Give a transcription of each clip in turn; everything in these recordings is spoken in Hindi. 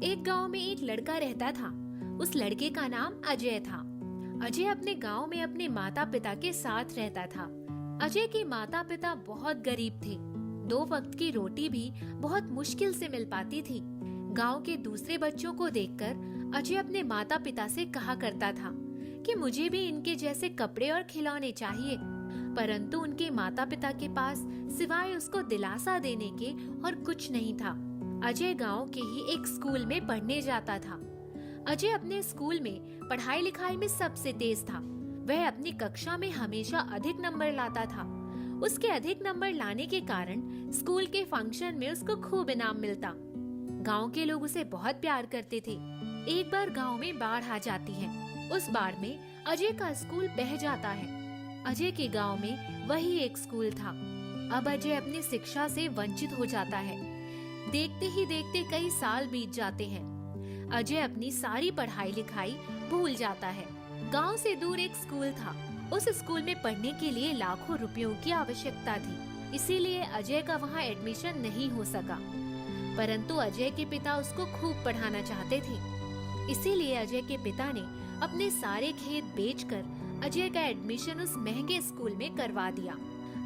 एक गांव में एक लड़का रहता था। उस लड़के का नाम अजय था। अजय अपने गांव में अपने माता पिता के साथ रहता था। अजय के माता पिता बहुत गरीब थे। 2 वक्त की रोटी भी बहुत मुश्किल से मिल पाती थी। गांव के दूसरे बच्चों को देखकर अजय अपने माता पिता से कहा करता था कि मुझे भी इनके जैसे कपड़े और खिलौने चाहिए, परंतु उनके माता पिता के पास सिवाय उसको दिलासा देने के और कुछ नहीं था। अजय गांव के ही एक स्कूल में पढ़ने जाता था। अजय अपने स्कूल में पढ़ाई लिखाई में सबसे तेज था। वह अपनी कक्षा में हमेशा अधिक नंबर लाता था। उसके अधिक नंबर लाने के कारण स्कूल के फंक्शन में उसको खूब इनाम मिलता। गांव के लोग उसे बहुत प्यार करते थे। एक बार गांव में बाढ़ आ जाती है। उस बाढ़ में अजय का स्कूल बह जाता है। अजय के गांव में वही एक स्कूल था। अब अजय अपनी शिक्षा से वंचित हो जाता है। देखते ही देखते कई साल बीत जाते हैं। अजय अपनी सारी पढ़ाई लिखाई भूल जाता है। गांव से दूर एक स्कूल था। उस स्कूल में पढ़ने के लिए लाखों रुपयों की आवश्यकता थी, इसीलिए अजय का वहां एडमिशन नहीं हो सका। परंतु अजय के पिता उसको खूब पढ़ाना चाहते थे, इसीलिए अजय के पिता ने अपने सारे खेत बेचकर अजय का एडमिशन उस महंगे स्कूल में करवा दिया।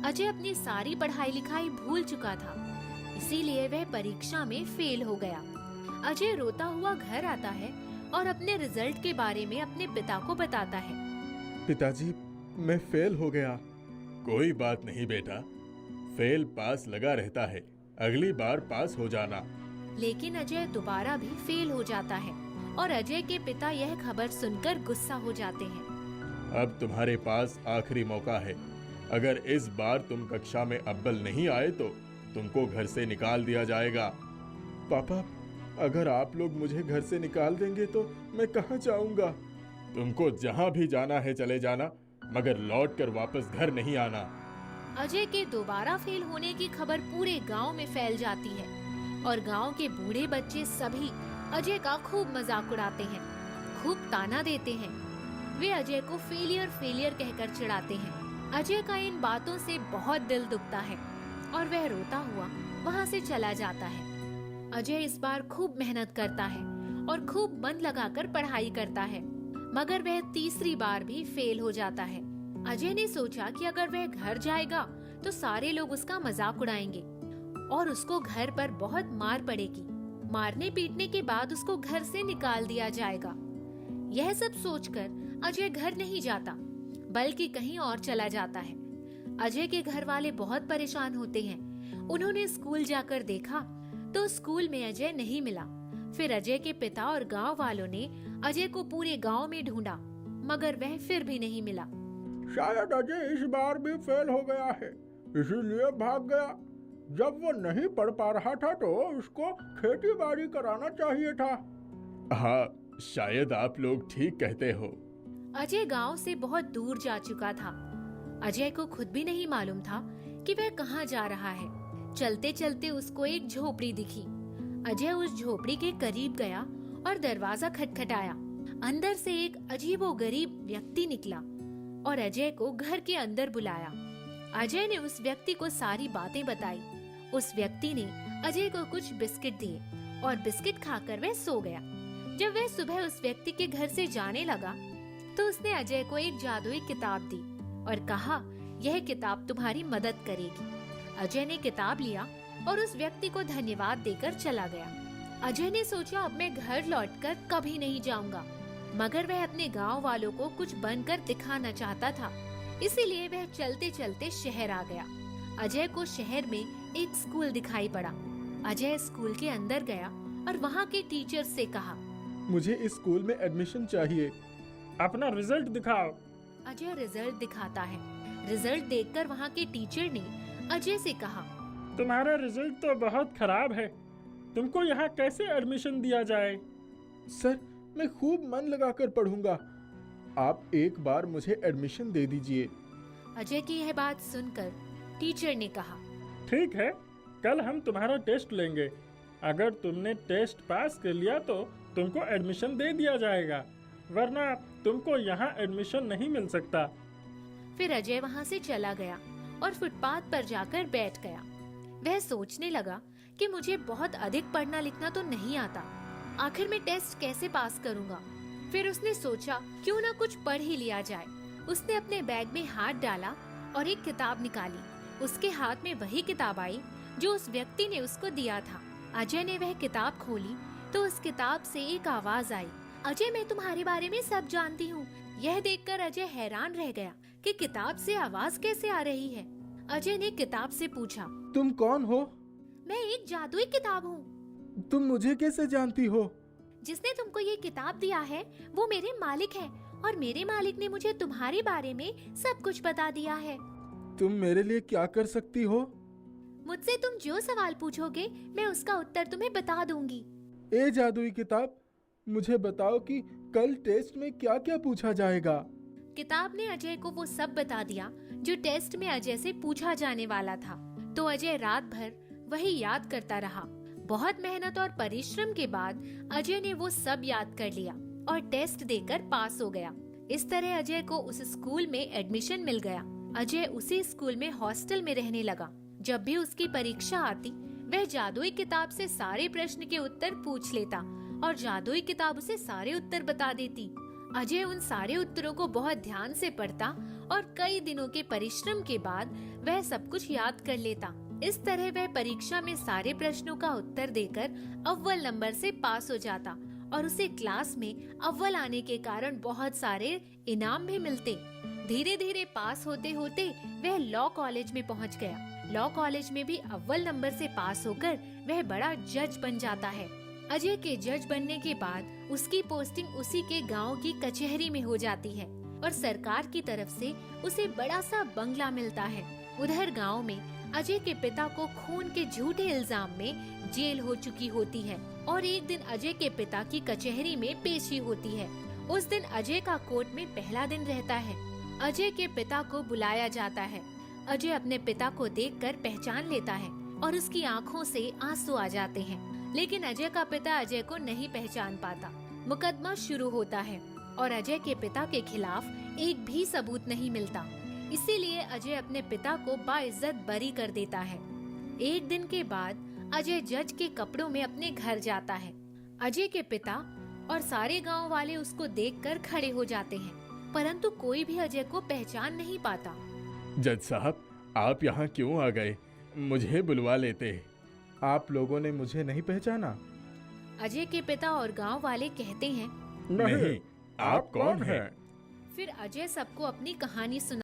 अजय अपनी सारी पढ़ाई लिखाई भूल चुका था, इसीलिए वह परीक्षा में फेल हो गया। अजय रोता हुआ घर आता है और अपने रिजल्ट के बारे में अपने पिता को बताता है। पिताजी, मैं फेल हो गया। कोई बात नहीं बेटा, फेल पास लगा रहता है, अगली बार पास हो जाना। लेकिन अजय दोबारा भी फेल हो जाता है और अजय के पिता यह खबर सुनकर गुस्सा हो जाते हैं। अब तुम्हारे पास आखिरी मौका है। अगर इस बार तुम कक्षा में अव्वल नहीं आए तो तुमको घर से निकाल दिया जाएगा। पापा, अगर आप लोग मुझे घर से निकाल देंगे तो मैं कहाँ जाऊंगा? तुमको जहाँ भी जाना है चले जाना, मगर लौट कर वापस घर नहीं आना। अजय के दोबारा फेल होने की खबर पूरे गांव में फैल जाती है और गांव के बूढ़े बच्चे सभी अजय का खूब मजाक उड़ाते हैं, खूब ताना देते हैं। वे अजय को फेलियर कहकर चिढ़ाते हैं। अजय का इन बातों से बहुत दिल दुखता है और वह रोता हुआ वहाँ से चला जाता है। अजय इस बार खूब मेहनत करता है और खूब मन लगाकर पढ़ाई करता है, मगर वह तीसरी बार भी फेल हो जाता है। अजय ने सोचा कि अगर वह घर जाएगा तो सारे लोग उसका मजाक उड़ाएंगे और उसको घर पर बहुत मार पड़ेगी। मारने पीटने के बाद उसको घर से निकाल दिया जाएगा। यह सब सोचकर अजय घर नहीं जाता, बल्कि कहीं और चला जाता है। अजय के घर वाले बहुत परेशान होते हैं। उन्होंने स्कूल जाकर देखा तो स्कूल में अजय नहीं मिला। फिर अजय के पिता और गांव वालों ने अजय को पूरे गांव में ढूंढा, मगर वह फिर भी नहीं मिला। शायद अजय इस बार भी फेल हो गया है, इसीलिए भाग गया। जब वो नहीं पढ़ पा रहा था तो उसको खेती बाड़ी कराना चाहिए था। हाँ, शायद आप लोग ठीक कहते हो। अजय गांव से बहुत दूर जा चुका था। अजय को खुद भी नहीं मालूम था कि वह कहाँ जा रहा है। चलते चलते उसको एक झोपड़ी दिखी। अजय उस झोपड़ी के करीब गया और दरवाजा खटखटाया। अंदर से एक अजीबोगरीब व्यक्ति निकला और अजय को घर के अंदर बुलाया। अजय ने उस व्यक्ति को सारी बातें बताई। उस व्यक्ति ने अजय को कुछ बिस्किट दिए और बिस्किट खाकर वह सो गया। जब वह सुबह उस व्यक्ति के घर से जाने लगा तो उसने अजय को एक जादुई किताब दी और कहा, यह किताब तुम्हारी मदद करेगी। अजय ने किताब लिया और उस व्यक्ति को धन्यवाद देकर चला गया। अजय ने सोचा, अब मैं घर लौटकर कभी नहीं जाऊंगा, मगर वह अपने गांव वालों को कुछ बनकर दिखाना चाहता था, इसीलिए वह चलते चलते शहर आ गया। अजय को शहर में एक स्कूल दिखाई पड़ा। अजय स्कूल के अंदर गया और वहाँ के टीचर से कहा, मुझे इस स्कूल में एडमिशन चाहिए। अपना रिजल्ट दिखाओ। अजय रिजल्ट दिखाता है। रिजल्ट देखकर वहाँ के टीचर ने अजय से कहा, तुम्हारा रिजल्ट तो बहुत खराब है, तुमको यहाँ कैसे एडमिशन दिया जाए? सर, मैं खूब मन लगाकर पढ़ूंगा, आप एक बार मुझे एडमिशन दे दीजिए। अजय की यह बात सुनकर टीचर ने कहा, ठीक है, कल हम तुम्हारा टेस्ट लेंगे। अगर तुमने टेस्ट पास कर लिया तो तुमको एडमिशन दे दिया जाएगा, वरना तुमको यहाँ एडमिशन नहीं मिल सकता। फिर अजय वहाँ से चला गया और फुटपाथ पर जाकर बैठ गया। वह सोचने लगा कि मुझे बहुत अधिक पढ़ना लिखना तो नहीं आता, आखिर मैं टेस्ट कैसे पास करूंगा। फिर उसने सोचा क्यों ना कुछ पढ़ ही लिया जाए। उसने अपने बैग में हाथ डाला और एक किताब निकाली। उसके हाथ में वही किताब आई जो उस व्यक्ति ने उसको दिया था। अजय ने वह किताब खोली तो उस किताब से एक आवाज आई, अजय मैं तुम्हारे बारे में सब जानती हूँ। यह देखकर अजय हैरान रह गया कि किताब से आवाज कैसे आ रही है। अजय ने किताब से पूछा, तुम कौन हो? मैं एक जादुई किताब हूँ। तुम मुझे कैसे जानती हो? जिसने तुमको ये किताब दिया है वो मेरे मालिक है और मेरे मालिक ने मुझे तुम्हारे बारे में सब कुछ बता दिया है। तुम मेरे लिए क्या कर सकती हो? मुझसे तुम जो सवाल पूछोगे मैं उसका उत्तर तुम्हें बता दूंगी। ए जादुई किताब, मुझे बताओ कि कल टेस्ट में क्या क्या पूछा जाएगा। किताब ने अजय को वो सब बता दिया जो टेस्ट में अजय से पूछा जाने वाला था। तो अजय रात भर वही याद करता रहा। बहुत मेहनत और परिश्रम के बाद अजय ने वो सब याद कर लिया और टेस्ट देकर पास हो गया। इस तरह अजय को उस स्कूल में एडमिशन मिल गया। अजय उसी स्कूल में हॉस्टल में रहने लगा। जब भी उसकी परीक्षा आती वह जादुई किताब से सारे प्रश्न के उत्तर पूछ लेता और जादुई किताब उसे सारे उत्तर बता देती। अजय उन सारे उत्तरों को बहुत ध्यान से पढ़ता और कई दिनों के परिश्रम के बाद वह सब कुछ याद कर लेता। इस तरह वह परीक्षा में सारे प्रश्नों का उत्तर देकर अव्वल नंबर से पास हो जाता और उसे क्लास में अव्वल आने के कारण बहुत सारे इनाम भी मिलते। धीरे धीरे पास होते होते वह लॉ कॉलेज में पहुंच गया। लॉ कॉलेज में भी अव्वल नंबर से पास होकर वह बड़ा जज बन जाता है। अजय के जज बनने के बाद उसकी पोस्टिंग उसी के गांव की कचहरी में हो जाती है और सरकार की तरफ से उसे बड़ा सा बंगला मिलता है। उधर गांव में अजय के पिता को खून के झूठे इल्जाम में जेल हो चुकी होती है और एक दिन अजय के पिता की कचहरी में पेशी होती है। उस दिन अजय का कोर्ट में पहला दिन रहता है। अजय के पिता को बुलाया जाता है। अजय अपने पिता को देखकर पहचान लेता है और उसकी आंखों से आंसू आ जाते हैं। लेकिन अजय का पिता अजय को नहीं पहचान पाता। मुकदमा शुरू होता है और अजय के पिता के खिलाफ एक भी सबूत नहीं मिलता। इसीलिए अजय अपने पिता को बाइज्जत बरी कर देता है। एक दिन के बाद अजय जज के कपड़ों में अपने घर जाता है। अजय के पिता और सारे गांव वाले उसको देखकर खड़े हो जाते हैं, परंतु कोई भी अजय को पहचान नहीं पाता। जज साहब, आप यहाँ क्यों आ गए? मुझे बुलवा लेते। आप लोगों ने मुझे नहीं पहचाना? अजय के पिता और गांव वाले कहते हैं, नहीं, आप कौन हैं? फिर अजय सबको अपनी कहानी सुना